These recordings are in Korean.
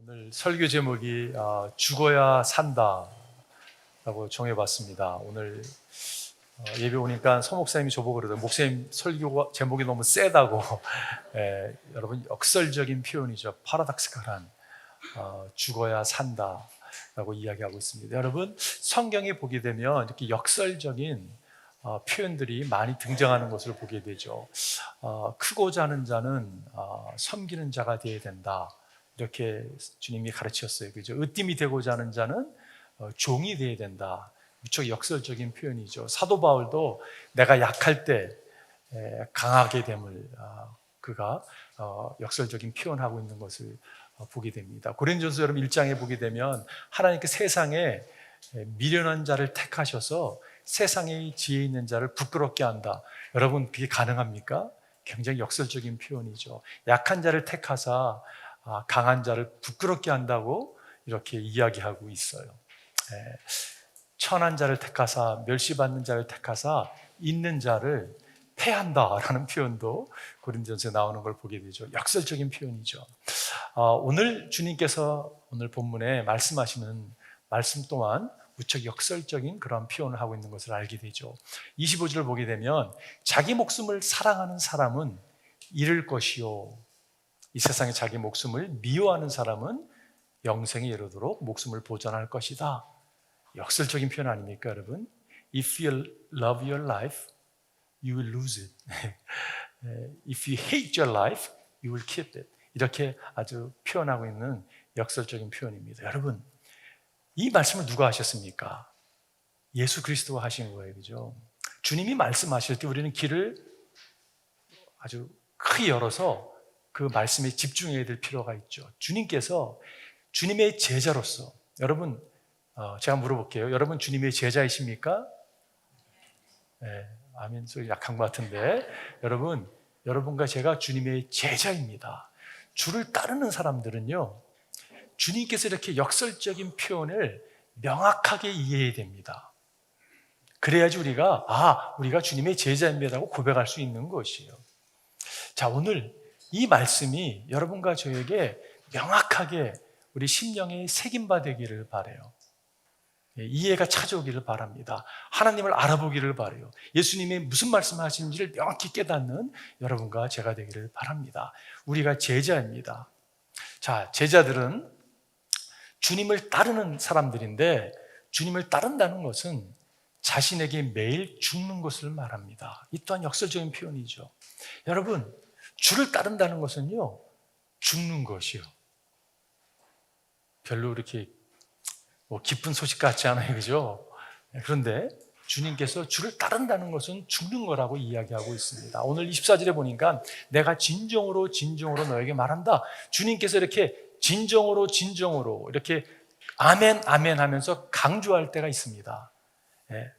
오늘 설교 제목이 죽어야 산다 라고 정해봤습니다. 오늘 예배 오니까 서 목사님이 저보고 그러더라고요. 목사님 설교 제목이 너무 세다고. 여러분, 역설적인 표현이죠. 파라닥스칼한 죽어야 산다 라고 이야기하고 있습니다. 여러분, 성경에 보게 되면 이렇게 역설적인 표현들이 많이 등장하는 것을 보게 되죠. 크고자 하는 자는 섬기는 자가 되어야 된다, 이렇게 주님이 가르치셨어요. 그죠? 으뜸이 되고자 하는 자는 종이 되어야 된다. 무척 역설적인 표현이죠. 사도 바울도 내가 약할 때 강하게 됨을 그가 역설적인 표현하고 있는 것을 보게 됩니다. 고린도전서 여러분 1장에 보게 되면 하나님께 세상에 미련한 자를 택하셔서 세상의 지혜 있는 자를 부끄럽게 한다. 여러분, 그게 가능합니까? 굉장히 역설적인 표현이죠. 약한 자를 택하사 강한 자를 부끄럽게 한다고 이렇게 이야기하고 있어요. 천한 자를 택하사 멸시받는 자를 택하사 있는 자를 패한다라는 표현도 고린도전서에 나오는 걸 보게 되죠. 역설적인 표현이죠. 오늘 주님께서 오늘 본문에 말씀하시는 말씀 또한 무척 역설적인 그런 표현을 하고 있는 것을 알게 되죠. 25절을 보게 되면 자기 목숨을 사랑하는 사람은 잃을 것이요, 이 세상에 자기 목숨을 미워하는 사람은 영생에 이르도록 목숨을 보존할 것이다. 역설적인 표현 아닙니까, 여러분? If you love your life, you will lose it. If you hate your life, you will keep it. 이렇게 아주 표현하고 있는 역설적인 표현입니다. 여러분, 이 말씀을 누가 하셨습니까? 예수 그리스도가 하신 거예요. 그죠? 주님이 말씀하실 때 우리는 귀를 아주 크게 열어서 그 말씀에 집중해야 될 필요가 있죠. 주님께서 주님의 제자로서, 여러분, 제가 물어볼게요. 여러분 주님의 제자이십니까? 네, 아멘 소리 약한 것 같은데, 여러분과 제가 주님의 제자입니다. 주를 따르는 사람들은요, 주님께서 이렇게 역설적인 표현을 명확하게 이해해야 됩니다. 그래야지 우리가 주님의 제자입니다라고 고백할 수 있는 것이에요. 자, 오늘 이 말씀이 여러분과 저에게 명확하게 우리 심령에 새김받기를 바라요. 이해가 찾아오기를 바랍니다. 하나님을 알아보기를 바라요. 예수님이 무슨 말씀을 하시는지를 명확히 깨닫는 여러분과 제가 되기를 바랍니다. 우리가 제자입니다. 자, 제자들은 주님을 따르는 사람들인데, 주님을 따른다는 것은 자신에게 매일 죽는 것을 말합니다. 이 또한 역설적인 표현이죠. 여러분, 주를 따른다는 것은요, 죽는 것이요. 별로 이렇게 기쁜 소식 같지 않아요, 그죠? 그런데 주님께서 주를 따른다는 것은 죽는 거라고 이야기하고 있습니다. 오늘 24절에 보니까 내가 진정으로 너에게 말한다. 주님께서 이렇게 진정으로 이렇게 아멘 아멘 하면서 강조할 때가 있습니다.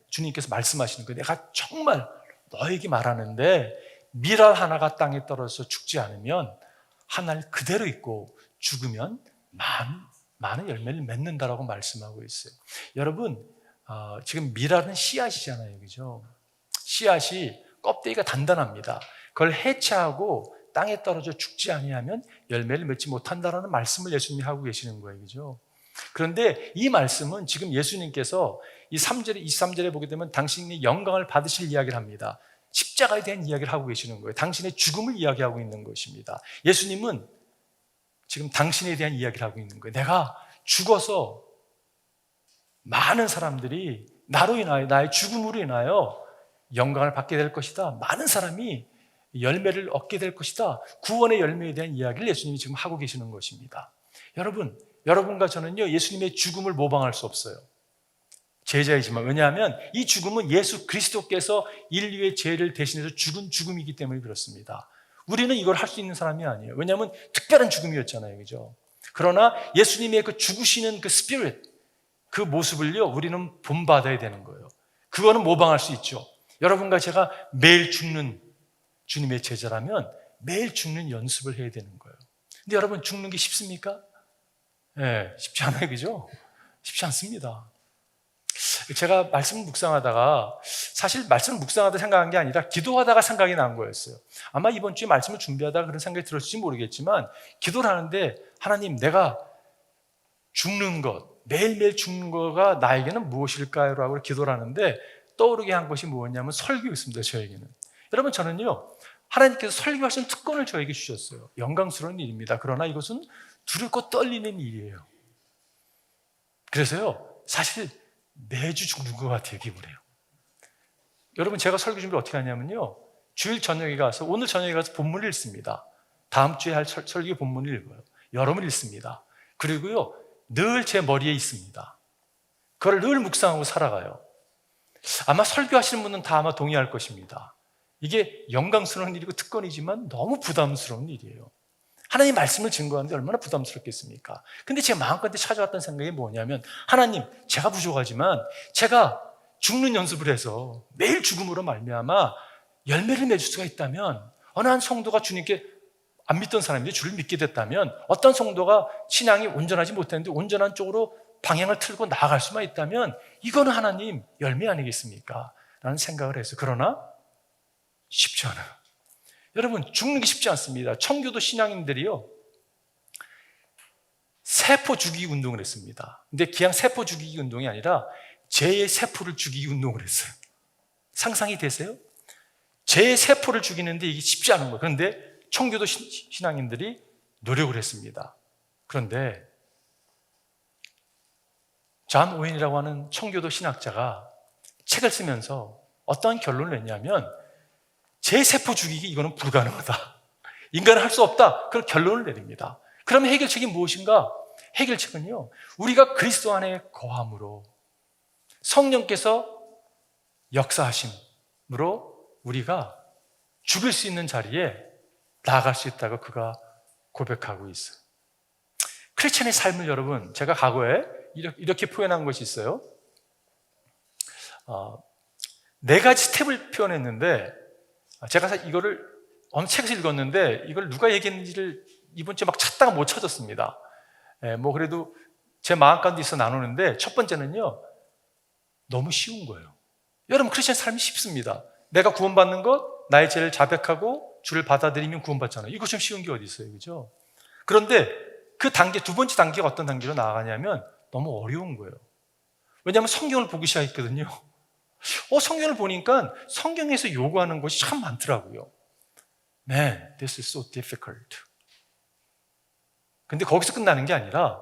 주님께서 말씀하시는 거예요. 내가 정말 너에게 말하는데 밀알 하나가 땅에 떨어져서 죽지 않으면 하늘 그대로 있고 죽으면 많은 열매를 맺는다라고 말씀하고 있어요. 여러분, 지금 밀알은 씨앗이잖아요, 그죠? 씨앗이 껍데기가 단단합니다. 그걸 해체하고 땅에 떨어져 죽지 아니하면 열매를 맺지 못한다라는 말씀을 예수님이 하고 계시는 거예요, 그죠? 그런데 이 말씀은 지금 예수님께서 이 23절에 보게 되면 당신이 영광을 받으실 이야기를 합니다. 십자가에 대한 이야기를 하고 계시는 거예요. 당신의 죽음을 이야기하고 있는 것입니다. 예수님은 지금 당신에 대한 이야기를 하고 있는 거예요. 내가 죽어서 많은 사람들이 나로 인하여, 나의 죽음으로 인하여 영광을 받게 될 것이다. 많은 사람이 열매를 얻게 될 것이다. 구원의 열매에 대한 이야기를 예수님이 지금 하고 계시는 것입니다. 여러분과 저는요, 예수님의 죽음을 모방할 수 없어요. 제자이지만, 왜냐하면 이 죽음은 예수 그리스도께서 인류의 죄를 대신해서 죽은 죽음이기 때문에 그렇습니다. 우리는 이걸 할 수 있는 사람이 아니에요. 왜냐하면 특별한 죽음이었잖아요, 그죠? 그러나 예수님의 그 죽으시는 그 스피릿, 그 모습을요, 우리는 본받아야 되는 거예요. 그거는 모방할 수 있죠. 여러분과 제가 매일 죽는 주님의 제자라면 매일 죽는 연습을 해야 되는 거예요. 근데 여러분, 죽는 게 쉽습니까? 쉽지 않아요, 그죠? 쉽지 않습니다. 제가 말씀을 묵상하다가, 사실 말씀을 묵상하다 생각한 게 아니라 기도하다가 생각이 난 거였어요. 아마 이번 주에 말씀을 준비하다가 그런 생각이 들었을지 모르겠지만, 기도를 하는데 하나님, 내가 죽는 것, 매일매일 죽는 거가 나에게는 무엇일까요? 라고 기도를 하는데 떠오르게 한 것이 무엇냐면 설교였습니다. 저에게는. 여러분, 저는요, 하나님께서 설교하신 특권을 저에게 주셨어요. 영광스러운 일입니다. 그러나 이것은 두렵고 떨리는 일이에요. 그래서요, 사실 매주 죽는 것 같아요, 기분에요. 여러분, 제가 설교 준비 어떻게 하냐면요, 주일 저녁에 가서, 오늘 저녁에 가서 본문을 읽습니다. 다음 주에 할 설교 본문을 읽어요. 여러분 읽습니다. 그리고요, 늘 제 머리에 있습니다. 그걸 늘 묵상하고 살아가요. 아마 설교하시는 분은 다 아마 동의할 것입니다. 이게 영광스러운 일이고 특권이지만 너무 부담스러운 일이에요. 하나님 말씀을 증거하는데 얼마나 부담스럽겠습니까? 근데 제 마음가운데 찾아왔던 생각이 뭐냐면, 하나님, 제가 부족하지만 제가 죽는 연습을 해서 매일 죽음으로 말미암아 열매를 맺을 수가 있다면, 어느 한 성도가 주님께 안 믿던 사람인데 주를 믿게 됐다면, 어떤 성도가 신앙이 온전하지 못했는데 온전한 쪽으로 방향을 틀고 나아갈 수만 있다면, 이거는 하나님 열매 아니겠습니까? 라는 생각을 해서. 그러나 쉽지 않아요. 여러분, 죽는 게 쉽지 않습니다. 청교도 신앙인들이요, 세포 죽이기 운동을 했습니다. 근데 그냥 세포 죽이기 운동이 아니라 제 세포를 죽이기 운동을 했어요. 상상이 되세요? 제 세포를 죽이는데 이게 쉽지 않은 거예요. 그런데 청교도 신앙인들이 노력을 했습니다. 그런데 존 오웬이라고 하는 청교도 신학자가 책을 쓰면서 어떠한 결론을 냈냐면, 제 세포 죽이기, 이거는 불가능하다. 인간은 할 수 없다. 그런 결론을 내립니다. 그러면 해결책이 무엇인가? 해결책은요, 우리가 그리스도 안에 거함으로, 성령께서 역사하심으로 우리가 죽을 수 있는 자리에 나아갈 수 있다고 그가 고백하고 있어요. 크리스천의 삶을 여러분, 제가 과거에 이렇게 표현한 것이 있어요. 네 가지 스텝을 표현했는데, 제가 이거를 어느 책에서 읽었는데 이걸 누가 얘기했는지를 이번 주에 막 찾다가 못 찾았습니다. 그래도 제 마음 가운데 있어 나누는데, 첫 번째는요, 너무 쉬운 거예요. 여러분, 크리스천 삶이 쉽습니다. 내가 구원받는 것, 나의 죄를 자백하고 주를 받아들이면 구원받잖아요. 이거 좀 쉬운 게 어디 있어요, 그죠? 그런데 그 단계, 두 번째 단계가 어떤 단계로 나아가냐면 너무 어려운 거예요. 왜냐하면 성경을 보기 시작했거든요. 성경을 보니까 성경에서 요구하는 것이 참 많더라고요. Man, this is so difficult. 근데 거기서 끝나는 게 아니라,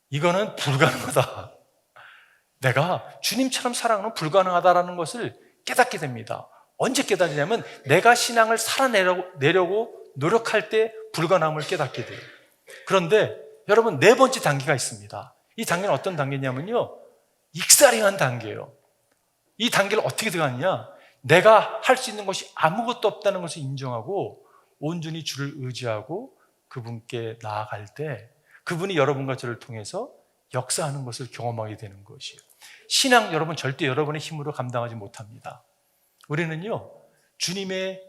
이거는 불가능하다. 내가 주님처럼 살아가는 불가능하다라는 것을 깨닫게 됩니다. 언제 깨닫냐면, 내가 신앙을 살아내려고 노력할 때 불가능함을 깨닫게 돼요. 그런데 여러분, 네 번째 단계가 있습니다. 이 단계는 어떤 단계냐면요, 익사링한 단계예요. 이 단계를 어떻게 들어가느냐, 내가 할 수 있는 것이 아무것도 없다는 것을 인정하고 온전히 주를 의지하고 그분께 나아갈 때, 그분이 여러분과 저를 통해서 역사하는 것을 경험하게 되는 것이에요. 신앙, 여러분, 절대 여러분의 힘으로 감당하지 못합니다. 우리는요, 주님의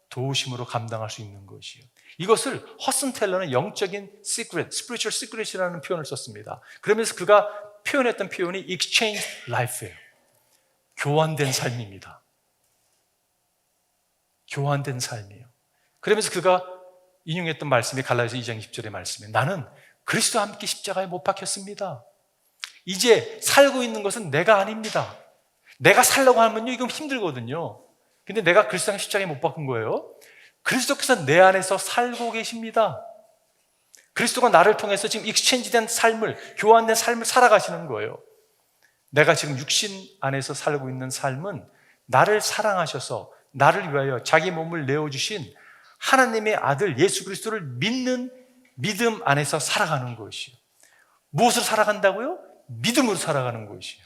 도우심으로 감당할 수 있는 것이에요. 이것을 허슨 텔러는 영적인 시크릿, spiritual secret이라는 표현을 썼습니다. 그러면서 그가 표현했던 표현이 exchange life예요. 교환된 삶입니다. 교환된 삶이에요. 그러면서 그가 인용했던 말씀이 갈라디아서 2장 20절의 말씀이에요. 나는 그리스도와 함께 십자가에 못 박혔습니다. 이제 살고 있는 것은 내가 아닙니다. 내가 살려고 하면요, 이건 힘들거든요. 근데 내가 그리스도와 십자가에 못 박힌 거예요. 그리스도께서 내 안에서 살고 계십니다. 그리스도가 나를 통해서 지금 익스체인지된 삶을, 교환된 삶을 살아가시는 거예요. 내가 지금 육신 안에서 살고 있는 삶은 나를 사랑하셔서 나를 위하여 자기 몸을 내어주신 하나님의 아들 예수 그리스도를 믿는 믿음 안에서 살아가는 것이에요. 무엇으로 살아간다고요? 믿음으로 살아가는 것이에요.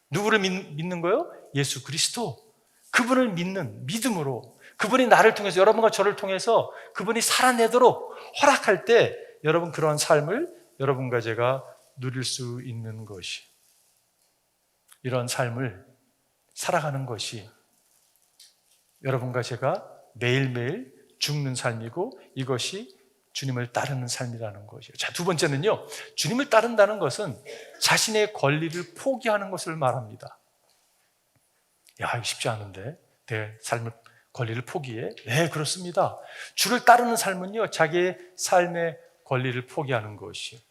누구를 믿는 거예요? 예수 그리스도. 그분을 믿는 믿음으로, 그분이 나를 통해서, 여러분과 저를 통해서 그분이 살아내도록 허락할 때, 여러분, 그런 삶을 여러분과 제가 누릴 수 있는 것이, 이런 삶을 살아가는 것이 여러분과 제가 매일매일 죽는 삶이고, 이것이 주님을 따르는 삶이라는 것이에요. 자, 두 번째는요, 주님을 따른다는 것은 자신의 권리를 포기하는 것을 말합니다. 야, 이거 쉽지 않은데 내 삶의 권리를 포기해? 네, 그렇습니다. 주를 따르는 삶은요, 자기의 삶의 권리를 포기하는 것이에요.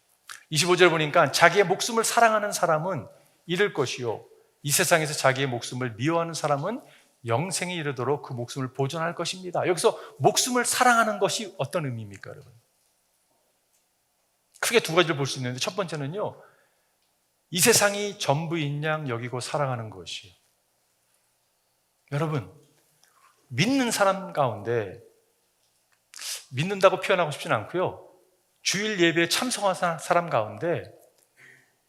25절 보니까 자기의 목숨을 사랑하는 사람은 잃을 것이요 이 세상에서 자기의 목숨을 미워하는 사람은 영생에 이르도록 그 목숨을 보존할 것입니다. 여기서 목숨을 사랑하는 것이 어떤 의미입니까, 여러분? 크게 두 가지를 볼 수 있는데 첫 번째는요, 이 세상이 전부인 양 여기고 사랑하는 것이에요. 여러분, 믿는 사람 가운데 믿는다고 표현하고 싶지는 않고요, 주일 예배에 참석한 사람 가운데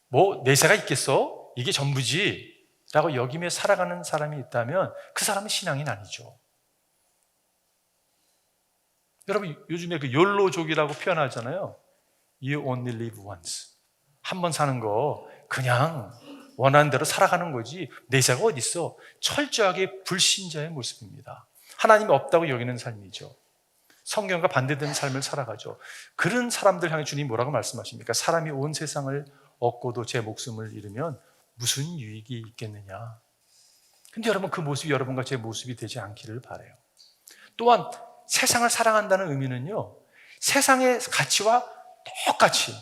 뭐 내세가 있겠어? 이게 전부지 라고 여기며 살아가는 사람이 있다면 그 사람은 신앙인 아니죠. 여러분, 요즘에 그 욜로족이라고 표현하잖아요. You only live once. 한 번 사는 거 그냥 원하는 대로 살아가는 거지 내세가 어디 있어? 철저하게 불신자의 모습입니다. 하나님이 없다고 여기는 삶이죠. 성경과 반대되는 삶을 살아가죠. 그런 사람들 향해 주님이 뭐라고 말씀하십니까? 사람이 온 세상을 얻고도 제 목숨을 잃으면 무슨 유익이 있겠느냐. 근데 여러분, 그 모습이 여러분과 제 모습이 되지 않기를 바라요. 또한 세상을 사랑한다는 의미는요, 세상의 가치와 똑같이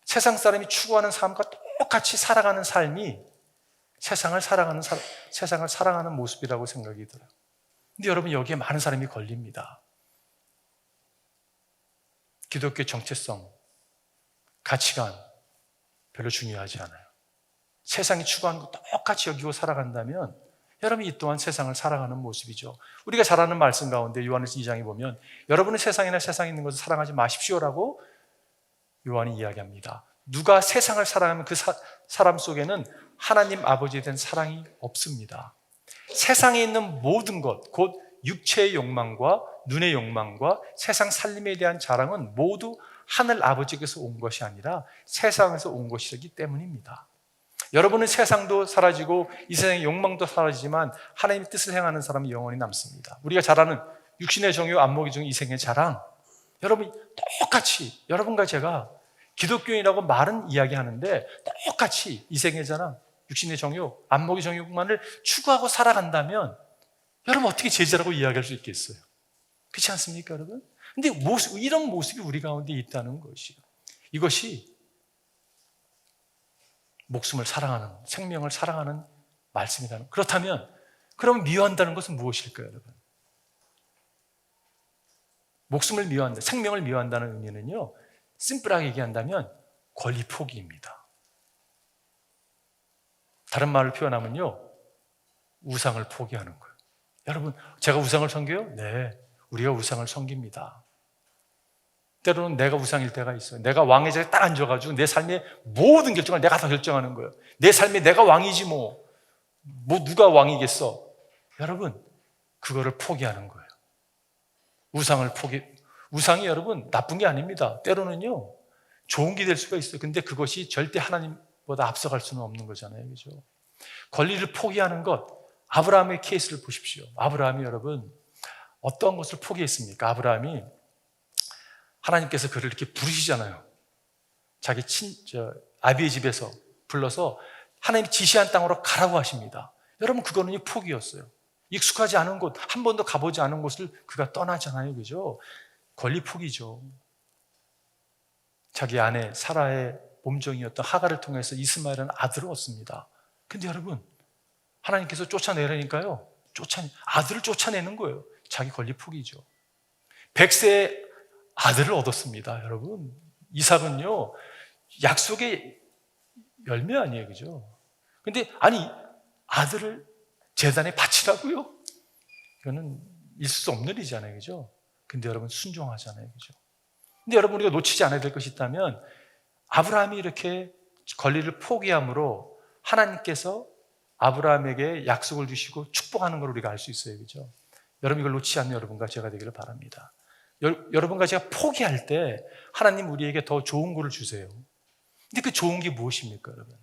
세상 사람이 추구하는 삶과 똑같이 살아가는 삶이 세상을 사랑하는 모습이라고 생각이 들어요. 근데 여러분, 여기에 많은 사람이 걸립니다. 기독교의 정체성, 가치관 별로 중요하지 않아요. 세상이 추구하는 거 똑같이 여기고 살아간다면 여러분, 이 또한 세상을 살아가는 모습이죠. 우리가 잘 아는 말씀 가운데 요한일서 2장에 보면 여러분은 세상이나 세상에 있는 것을 사랑하지 마십시오라고 요한이 이야기합니다. 누가 세상을 사랑하면 그 사람 속에는 하나님 아버지에 대한 사랑이 없습니다. 세상에 있는 모든 것, 곧 육체의 욕망과 눈의 욕망과 세상 살림에 대한 자랑은 모두 하늘 아버지께서 온 것이 아니라 세상에서 온 것이기 때문입니다. 여러분은 세상도 사라지고 이 세상의 욕망도 사라지지만 하나님의 뜻을 행하는 사람은 영원히 남습니다. 우리가 잘 아는 육신의 정욕, 안목의 정욕, 이생의 자랑, 여러분 똑같이 여러분과 제가 기독교인이라고 말은 이야기하는데 똑같이 이생의 자랑, 육신의 정욕, 안목의 정욕만을 추구하고 살아간다면 여러분 어떻게 제자라고 이야기할 수 있겠어요? 그렇지 않습니까, 여러분? 근데 이런 모습이 우리 가운데 있다는 것이요. 이것이 목숨을 사랑하는, 생명을 사랑하는 말씀이라는. 그렇다면 그럼 미워한다는 것은 무엇일까요, 여러분? 목숨을 미워한다, 생명을 미워한다는 의미는요, 심플하게 얘기한다면 권리 포기입니다. 다른 말을 표현하면요, 우상을 포기하는 거예요. 여러분, 제가 우상을 섬겨요? 네, 우리가 우상을 섬깁니다. 때로는 내가 우상일 때가 있어요. 내가 왕의 자리에 딱 앉아가지고 내 삶의 모든 결정을 내가 다 결정하는 거예요. 내 삶에 내가 왕이지 뭐 누가 왕이겠어. 여러분, 그거를 포기하는 거예요. 우상이 여러분 나쁜 게 아닙니다. 때로는요, 좋은 게 될 수가 있어요. 근데 그것이 절대 하나님보다 앞서갈 수는 없는 거잖아요. 그죠? 권리를 포기하는 것, 아브라함의 케이스를 보십시오. 아브라함이 여러분 어떤 것을 포기했습니까? 아브라함이 하나님께서 그를 이렇게 부르시잖아요. 자기 아비의 집에서 불러서 하나님이 지시한 땅으로 가라고 하십니다. 여러분, 그거는 포기였어요. 익숙하지 않은 곳, 한 번도 가보지 않은 곳을 그가 떠나잖아요. 그죠? 권리 포기죠. 자기 아내 사라의 몸종이었던 하갈을 통해서 이스마엘은 아들을 얻습니다. 근데 여러분, 하나님께서 쫓아내라니까요, 아들을 쫓아내는 거예요. 자기 권리 포기죠. 100세의 아들을 얻었습니다. 여러분, 이삭은요, 약속의 열매 아니에요. 그죠? 근데 아니, 아들을 제단에 바치라고요? 이거는 있을 수 없는 일이잖아요. 그죠? 근데 여러분 순종하잖아요. 그죠? 근데 여러분, 우리가 놓치지 않아야 될 것이 있다면 아브라함이 이렇게 권리를 포기함으로 하나님께서 아브라함에게 약속을 주시고 축복하는 걸 우리가 알 수 있어요. 그죠? 여러분, 이걸 놓치지 않는 여러분과 제가 되기를 바랍니다. 여러분과 제가 포기할 때 하나님 우리에게 더 좋은 거를 주세요. 근데 그 좋은 게 무엇입니까, 여러분?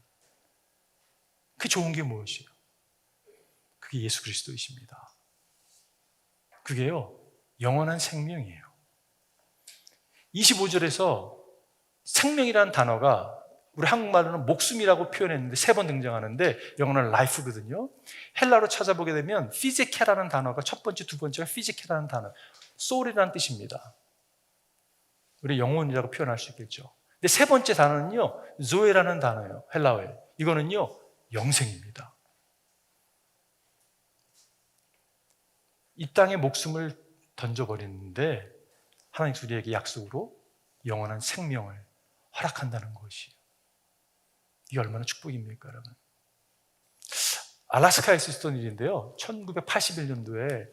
그 좋은 게 무엇이에요? 그게 예수 그리스도이십니다. 그게요, 영원한 생명이에요. 25절에서 생명이라는 단어가 우리 한국말로는 목숨이라고 표현했는데 3번 등장하는데 영어는 life거든요. 헬라로 찾아보게 되면 피지케라는 단어가 첫 번째, 두 번째가 피지케라는 단어, soul이라는 뜻입니다. 우리 영혼이라고 표현할 수 있겠죠. 근데 세 번째 단어는요, 조에라는 단어예요. 헬라어예요. 이거는요, 영생입니다. 이 땅에 목숨을 던져버렸는데 하나님께서 우리에게 약속으로 영원한 생명을 허락한다는 것이에요. 이게 얼마나 축복입니까, 여러분? 알래스카에서 있었던 일인데요. 1981년도에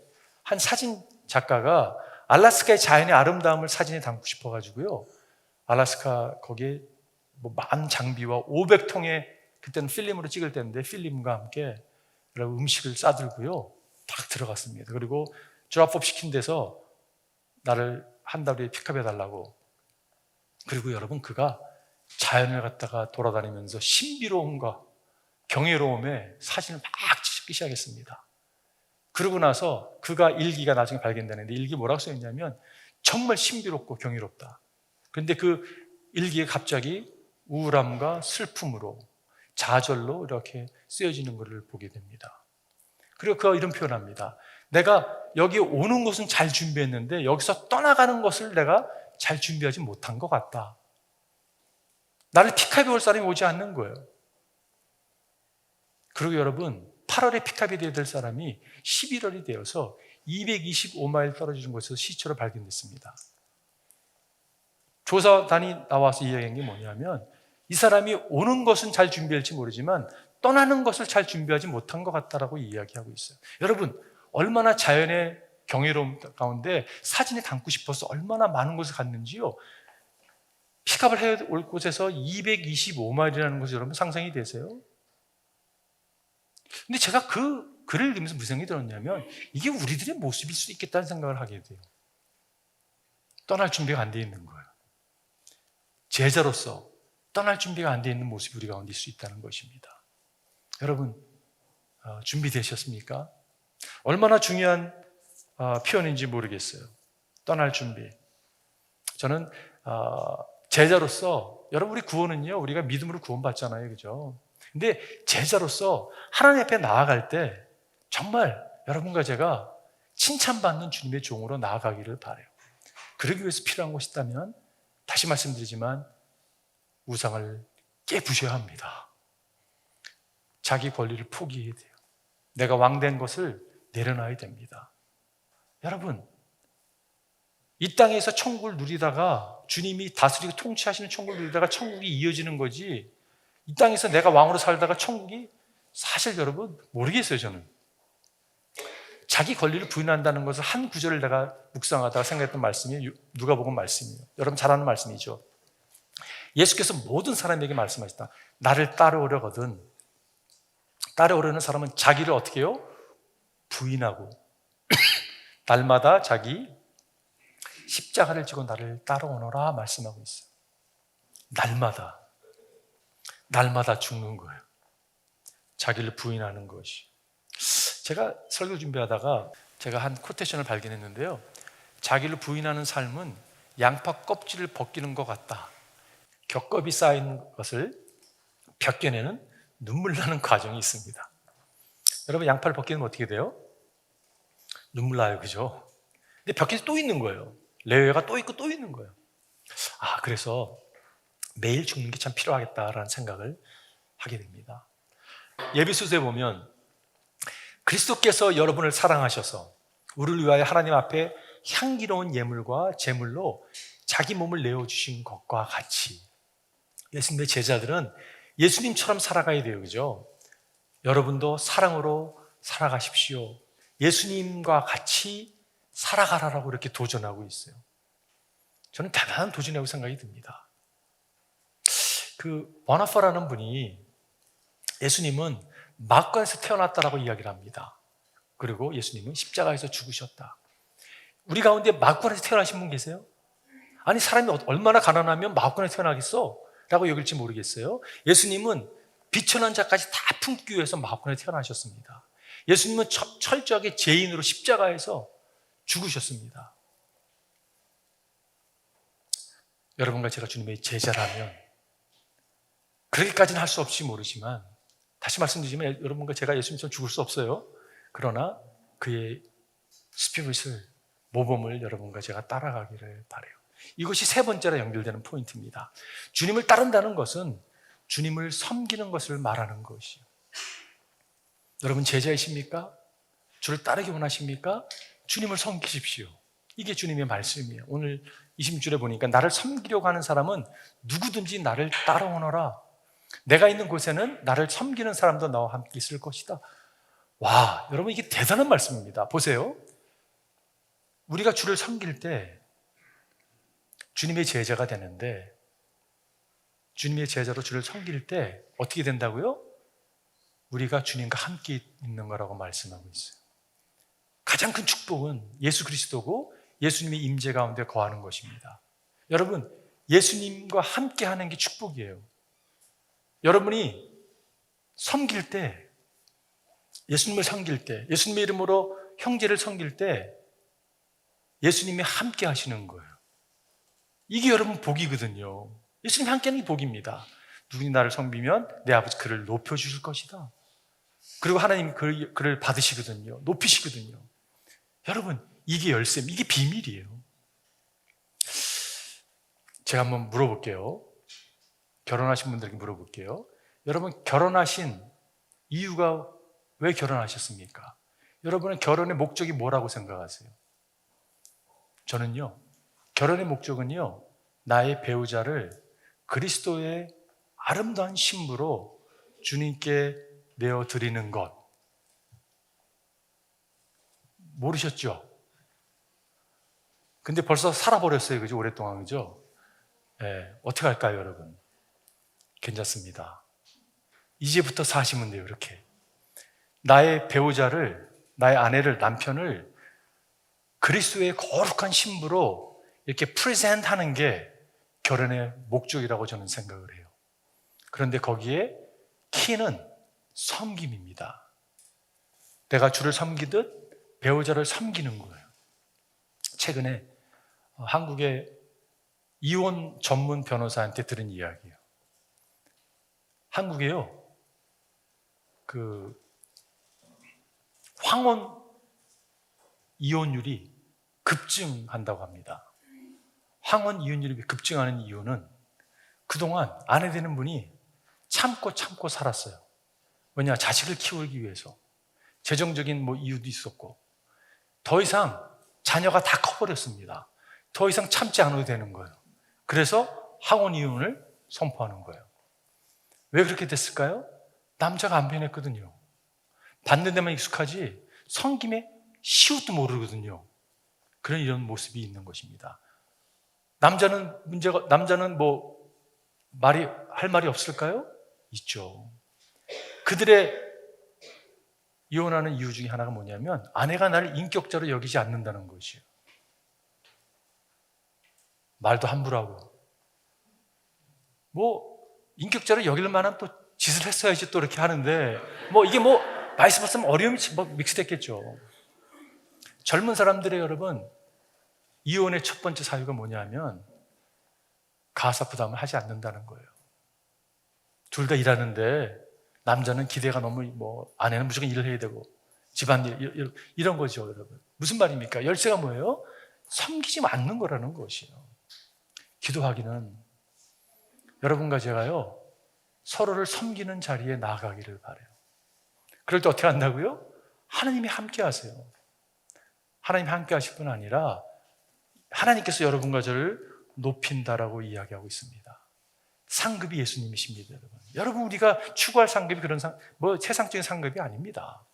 한 사진 작가가 알래스카의 자연의 아름다움을 사진에 담고 싶어가지고요. 알래스카 거기에 많은 장비와 500통의 그때는 필름으로 찍을 때인데 필름과 함께 여러분 음식을 싸들고요. 딱 들어갔습니다. 그리고 드롭업 시킨 데서 나를 한 달 후에 픽업해달라고. 그리고 여러분 그가 자연을 갖다가 돌아다니면서 신비로움과 경이로움에 사진을 막 찍기 시작했습니다. 그러고 나서 그가 일기가 나중에 발견되는데 일기 뭐라고 써있냐면 정말 신비롭고 경이롭다. 그런데 그 일기에 갑자기 우울함과 슬픔으로 좌절로 이렇게 쓰여지는 것을 보게 됩니다. 그리고 그가 이런 표현합니다. 내가 여기 오는 것은 잘 준비했는데 여기서 떠나가는 것을 내가 잘 준비하지 못한 것 같다. 나를 픽업해 올 사람이 오지 않는 거예요. 그리고 여러분 8월에 픽업이 되어야 될 사람이 11월이 되어서 225마일 떨어지는 곳에서 시체로 발견됐습니다. 조사단이 나와서 이야기한 게 뭐냐면 이 사람이 오는 것은 잘 준비할지 모르지만 떠나는 것을 잘 준비하지 못한 것 같다라고 이야기하고 있어요. 여러분 얼마나 자연의 경이로움 가운데 사진에 담고 싶어서 얼마나 많은 곳을 갔는지요. 픽업을 해야 올 곳에서 225마일이라는 것이 여러분 상상이 되세요? 근데 제가 그 글을 읽으면서 무슨 생각이 들었냐면 이게 우리들의 모습일 수 있겠다는 생각을 하게 돼요. 떠날 준비가 안 돼 있는 거예요. 제자로서 떠날 준비가 안 돼 있는 모습이 우리 가운데 있을 수 있다는 것입니다. 여러분 준비되셨습니까? 얼마나 중요한 표현인지 모르겠어요. 떠날 준비. 저는 제자로서 여러분 우리 구원은요 우리가 믿음으로 구원받잖아요, 그죠? 근데 제자로서 하나님 앞에 나아갈 때 정말 여러분과 제가 칭찬받는 주님의 종으로 나아가기를 바라요. 그러기 위해서 필요한 것이 있다면 다시 말씀드리지만 우상을 깨부셔야 합니다. 자기 권리를 포기해야 돼요. 내가 왕된 것을 내려놔야 됩니다. 여러분 이 땅에서 천국을 누리다가 주님이 다스리고 통치하시는 천국을 누리다가 천국이 이어지는 거지 이 땅에서 내가 왕으로 살다가 천국이 사실 여러분 모르겠어요. 저는 자기 권리를 부인한다는 것을 한 구절을 내가 묵상하다가 생각했던 말씀이 누가복음 말씀이에요. 여러분 잘 아는 말씀이죠. 예수께서 모든 사람에게 말씀하셨다. 나를 따라오려거든 따라오려는 사람은 자기를 어떻게 해요? 부인하고 날마다 자기 십자가를 지고 나를 따라오너라 말씀하고 있어요. 날마다 죽는 거예요. 자기를 부인하는 것이. 제가 설교 준비하다가 제가 한 코테이션을 발견했는데요. 자기를 부인하는 삶은 양파 껍질을 벗기는 것 같다. 겹겹이 쌓인 것을 벗겨내는 눈물 나는 과정이 있습니다. 여러분 양파를 벗기면 어떻게 돼요? 눈물 나요, 그죠? 근데 벗겨서 또 있는 거예요. 레위가 또 있고 또 있는 거예요. 그래서 매일 죽는 게 참 필요하겠다라는 생각을 하게 됩니다. 예비수서에 보면 그리스도께서 여러분을 사랑하셔서 우리를 위하여 하나님 앞에 향기로운 예물과 제물로 자기 몸을 내어주신 것과 같이 예수님의 제자들은 예수님처럼 살아가야 돼요, 그죠? 여러분도 사랑으로 살아가십시오. 예수님과 같이 살아가라라고 이렇게 도전하고 있어요. 저는 대단한 도전이라고 생각이 듭니다. 버나파라는 분이 예수님은 막관에서 태어났다라고 이야기를 합니다. 그리고 예수님은 십자가에서 죽으셨다. 우리 가운데 막관에서 태어나신 분 계세요? 아니 사람이 얼마나 가난하면 막관에서 태어나겠어? 라고 여길지 모르겠어요. 예수님은 비천한 자까지 다 품기 위해서 막관에 태어나셨습니다. 예수님은 철저하게 죄인으로 십자가에서 죽으셨습니다. 여러분과 제가 주님의 제자라면 그렇게까지는 할 수 없이 모르지만 다시 말씀드리지만 여러분과 제가 예수님처럼 죽을 수 없어요. 그러나 그의 스피릿을 모범을 여러분과 제가 따라가기를 바라요. 이것이 세 번째로 연결되는 포인트입니다. 주님을 따른다는 것은 주님을 섬기는 것을 말하는 것이요. 여러분 제자이십니까? 주를 따르기 원하십니까? 주님을 섬기십시오. 이게 주님의 말씀이에요. 오늘 20줄에 보니까 나를 섬기려고 하는 사람은 누구든지 나를 따라오너라. 내가 있는 곳에는 나를 섬기는 사람도 나와 함께 있을 것이다. 와, 여러분 이게 대단한 말씀입니다. 보세요. 우리가 주를 섬길 때 주님의 제자가 되는데, 주님의 제자로 주를 섬길 때 어떻게 된다고요? 우리가 주님과 함께 있는 거라고 말씀하고 있어요. 가장 큰 축복은 예수 그리스도고 예수님의 임재 가운데 거하는 것입니다. 여러분, 예수님과 함께 하는 게 축복이에요. 여러분이 섬길 때, 예수님을 섬길 때, 예수님의 이름으로 형제를 섬길 때 예수님이 함께 하시는 거예요. 이게 여러분 복이거든요. 예수님이 함께 하는 게 복입니다. 누구니 나를 섬기면 내 아버지 그를 높여주실 것이다. 그리고 하나님이 그를 받으시거든요. 높이시거든요. 여러분, 이게 열쇠, 이게 비밀이에요. 제가 한번 물어볼게요. 결혼하신 분들에게 물어볼게요. 여러분, 결혼하신 이유가 왜 결혼하셨습니까? 여러분은 결혼의 목적이 뭐라고 생각하세요? 저는요, 결혼의 목적은요, 나의 배우자를 그리스도의 아름다운 신부로 주님께 내어드리는 것. 모르셨죠? 근데 벌써 살아버렸어요. 그죠? 오랫동안, 그죠? 네, 어떻게 할까요, 여러분? 괜찮습니다. 이제부터 사시면 돼요, 이렇게. 나의 배우자를, 나의 아내를, 남편을 그리스도의 거룩한 신부로 이렇게 프레젠트 하는 게 결혼의 목적이라고 저는 생각을 해요. 그런데 거기에 키는 섬김입니다. 내가 주를 섬기듯 배우자를 섬기는 거예요. 최근에 한국의 이혼 전문 변호사한테 들은 이야기예요. 한국에요, 황혼 이혼율이 급증한다고 합니다. 황혼 이혼율이 급증하는 이유는 그동안 아내 되는 분이 참고 살았어요. 왜냐? 자식을 키우기 위해서. 재정적인 이유도 있었고, 더 이상 자녀가 다 커버렸습니다. 더 이상 참지 않아도 되는 거예요. 그래서 황혼 이혼을 선포하는 거예요. 왜 그렇게 됐을까요? 남자가 안 변했거든요. 받는 데만 익숙하지 섬김에 시옷도 모르거든요. 이런 모습이 있는 것입니다. 남자는 할 말이 없을까요? 있죠. 그들의 이혼하는 이유 중에 하나가 뭐냐면 아내가 나를 인격자로 여기지 않는다는 것이에요. 말도 함부로 하고, 인격자로 여길 만한 또 짓을 했어야지 또 이렇게 하는데, 이게 말씀 말씀 어려움이 믹스됐겠죠. 젊은 사람들의 여러분, 이혼의 첫 번째 사유가 뭐냐면 가사 부담을 하지 않는다는 거예요. 둘 다 일하는데 남자는 기대가 너무 아내는 무조건 일을 해야 되고 집안일 이런 거죠, 여러분. 무슨 말입니까? 열쇠가 뭐예요? 섬기지 않는 거라는 것이에요. 기도하기는 여러분과 제가요, 서로를 섬기는 자리에 나아가기를 바라요. 그럴 때 어떻게 한다고요? 하나님이 함께 하세요. 하나님이 함께 하실 뿐 아니라 하나님께서 여러분과 저를 높인다라고 이야기하고 있습니다. 상급이 예수님이십니다, 여러분. 여러분, 우리가 추구할 상급이 그런 세상적인 상급이 아닙니다.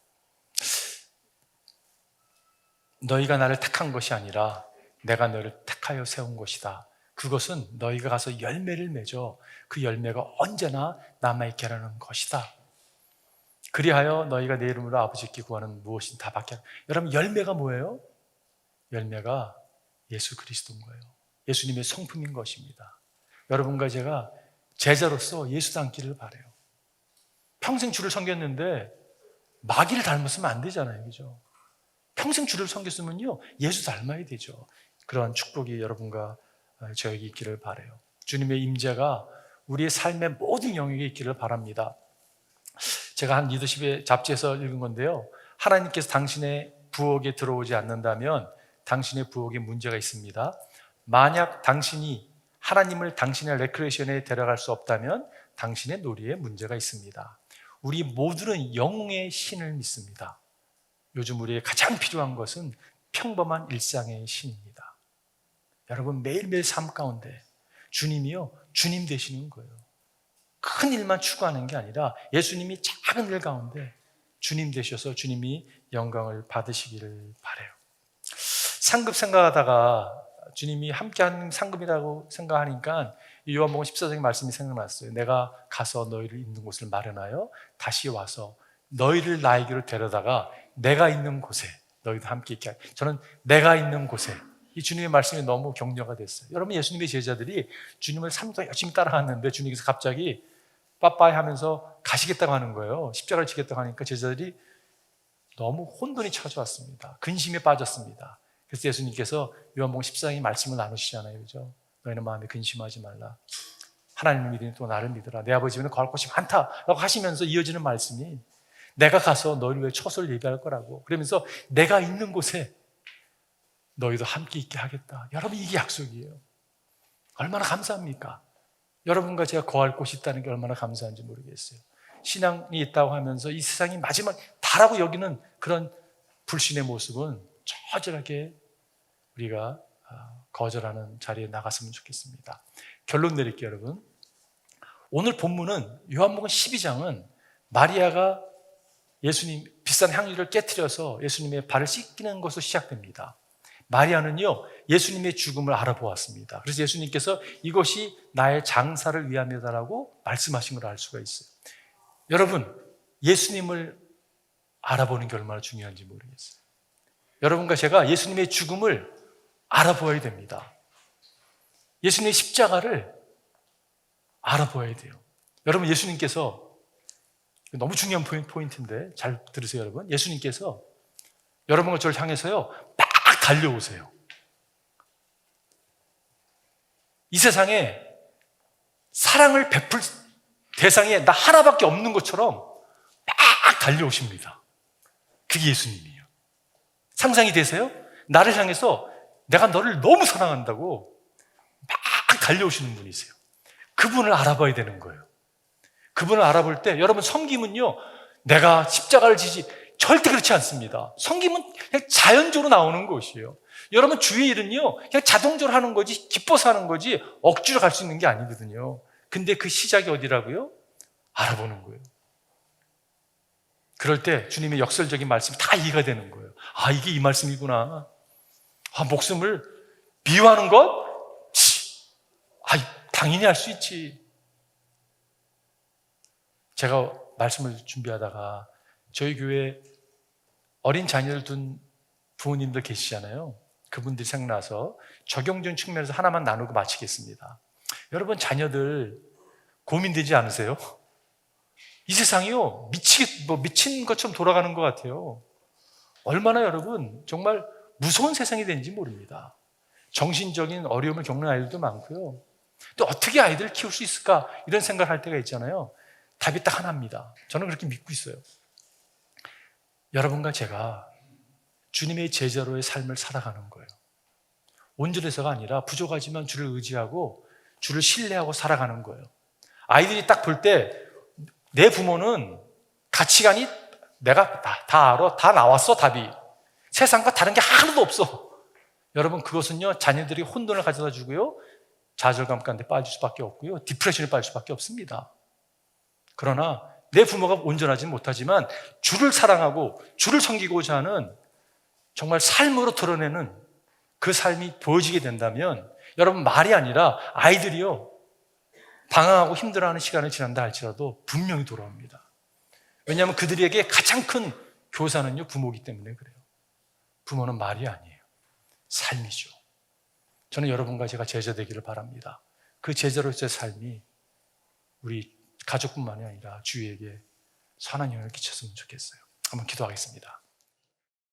너희가 나를 택한 것이 아니라 내가 너를 택하여 세운 것이다. 그것은 너희가 가서 열매를 맺어 그 열매가 언제나 남아있게 하라는 것이다. 그리하여 너희가 내 이름으로 아버지께 구하는 무엇이든 다 받게 하라. 여러분, 열매가 뭐예요? 열매가 예수 그리스도인 거예요. 예수님의 성품인 것입니다. 여러분과 제가 제자로서 예수 닮기를 바라요. 평생 주를 섬겼는데 마귀를 닮았으면 안 되잖아요, 그죠? 평생 주를 섬겼으면요, 예수 닮아야 되죠. 그러한 축복이 여러분과 저에게 있기를 바라요. 주님의 임재가 우리의 삶의 모든 영역에 있기를 바랍니다. 제가 한 리더십의 잡지에서 읽은 건데요, 하나님께서 당신의 부엌에 들어오지 않는다면 당신의 부엌에 문제가 있습니다. 만약 당신이 하나님을 당신의 레크레이션에 데려갈 수 없다면 당신의 놀이에 문제가 있습니다. 우리 모두는 영웅의 신을 믿습니다. 요즘 우리에게 가장 필요한 것은 평범한 일상의 신입니다. 여러분, 매일매일 삶 가운데 주님이요, 주님 되시는 거예요. 큰 일만 추구하는 게 아니라 예수님이 작은 일 가운데 주님 되셔서 주님이 영광을 받으시기를 바라요. 상급 생각하다가 주님이 함께하는 상급이라고 생각하니까 요한복음 14장의 말씀이 생각났어요. 내가 가서 너희를 있는 곳을 마련하여 다시 와서 너희를 나에게로 데려다가 내가 있는 곳에 너희도 함께 있게 하여. 저는 내가 있는 곳에, 이 주님의 말씀이 너무 격려가 됐어요. 여러분, 예수님의 제자들이 주님을 3년 동안 열심히 따라갔는데 주님께서 갑자기 빠빠이 하면서 가시겠다고 하는 거예요. 십자가를 지겠다고 하니까 제자들이 너무 혼돈이 찾아왔습니다. 근심에 빠졌습니다. 그래서 예수님께서 요한복음 14장의 말씀을 나누시잖아요. 그죠? 너희는 마음에 근심하지 말라. 하나님을 믿으니 또 나를 믿으라. 내 아버지 집에는 거할 곳이 많다라고 하시면서 이어지는 말씀이 내가 가서 너희를 위해 처소를 예비할 거라고. 그러면서 내가 있는 곳에 너희도 함께 있게 하겠다. 여러분, 이게 약속이에요. 얼마나 감사합니까? 여러분과 제가 거할 곳이 있다는 게 얼마나 감사한지 모르겠어요. 신앙이 있다고 하면서 이 세상이 마지막 다라고 여기는 그런 불신의 모습은 처절하게 우리가 거절하는 자리에 나갔으면 좋겠습니다. 결론 내릴게요, 여러분. 오늘 본문은 요한복음 12장은 마리아가 예수님 비싼 향유를 깨트려서 예수님의 발을 씻기는 것으로 시작됩니다. 마리아는요, 예수님의 죽음을 알아보았습니다. 그래서 예수님께서 이것이 나의 장사를 위함이다라고 말씀하신 걸 알 수가 있어요. 여러분, 예수님을 알아보는 게 얼마나 중요한지 모르겠어요. 여러분과 제가 예수님의 죽음을 알아보아야 됩니다. 예수님의 십자가를 알아보아야 돼요. 여러분, 예수님께서 너무 중요한 포인트인데 잘 들으세요, 여러분. 예수님께서 여러분과 저를 향해서요 막 달려오세요. 이 세상에 사랑을 베풀 대상이 나 하나밖에 없는 것처럼 막 달려오십니다. 그게 예수님이에요. 상상이 되세요? 나를 향해서 내가 너를 너무 사랑한다고 막 달려오시는 분이세요. 그분을 알아봐야 되는 거예요. 그분을 알아볼 때 여러분, 섬김은요 내가 십자가를 지지 절대 그렇지 않습니다. 섬김은 그냥 자연적으로 나오는 것이에요. 여러분, 주의 일은요 그냥 자동적으로 하는 거지 기뻐서 하는 거지 억지로 갈 수 있는 게 아니거든요. 근데 그 시작이 어디라고요? 알아보는 거예요. 그럴 때 주님의 역설적인 말씀이 다 이해가 되는 거예요. 아, 이게 이 말씀이구나. 아, 목숨을 미워하는 것? 당연히 할 수 있지. 제가 말씀을 준비하다가 저희 교회 어린 자녀를 둔 부모님들 계시잖아요. 그분들이 생각나서 적용적인 측면에서 하나만 나누고 마치겠습니다. 여러분, 자녀들 고민되지 않으세요? 이 세상이요 미친 것처럼 돌아가는 것 같아요. 얼마나 여러분 정말 무서운 세상이 되는지 모릅니다. 정신적인 어려움을 겪는 아이들도 많고요. 또 어떻게 아이들을 키울 수 있을까 이런 생각을 할 때가 있잖아요. 답이 딱 하나입니다. 저는 그렇게 믿고 있어요. 여러분과 제가 주님의 제자로의 삶을 살아가는 거예요. 온전해서가 아니라 부족하지만 주를 의지하고 주를 신뢰하고 살아가는 거예요. 아이들이 딱 볼 때 내 부모는 가치관이 내가 다 알아. 다 나왔어, 답이. 세상과 다른 게 하나도 없어. 여러분, 그것은요 자녀들이 혼돈을 가져다 주고요 좌절감 가운데 빠질 수밖에 없고요 디프레션에 빠질 수밖에 없습니다. 그러나 내 부모가 온전하지 못하지만 주를 사랑하고 주를 섬기고자 하는 정말 삶으로 드러내는 그 삶이 보여지게 된다면 여러분, 말이 아니라 아이들이요 방황하고 힘들어하는 시간을 지난다 할지라도 분명히 돌아옵니다. 왜냐하면 그들에게 가장 큰 교사는요 부모이기 때문에 그래요. 부모는 말이 아니에요. 삶이죠. 저는 여러분과 제가 제자 되기를 바랍니다. 그 제자로서의 삶이 우리 가족뿐만이 아니라 주위에게 선한 영향을 끼쳤으면 좋겠어요. 한번 기도하겠습니다.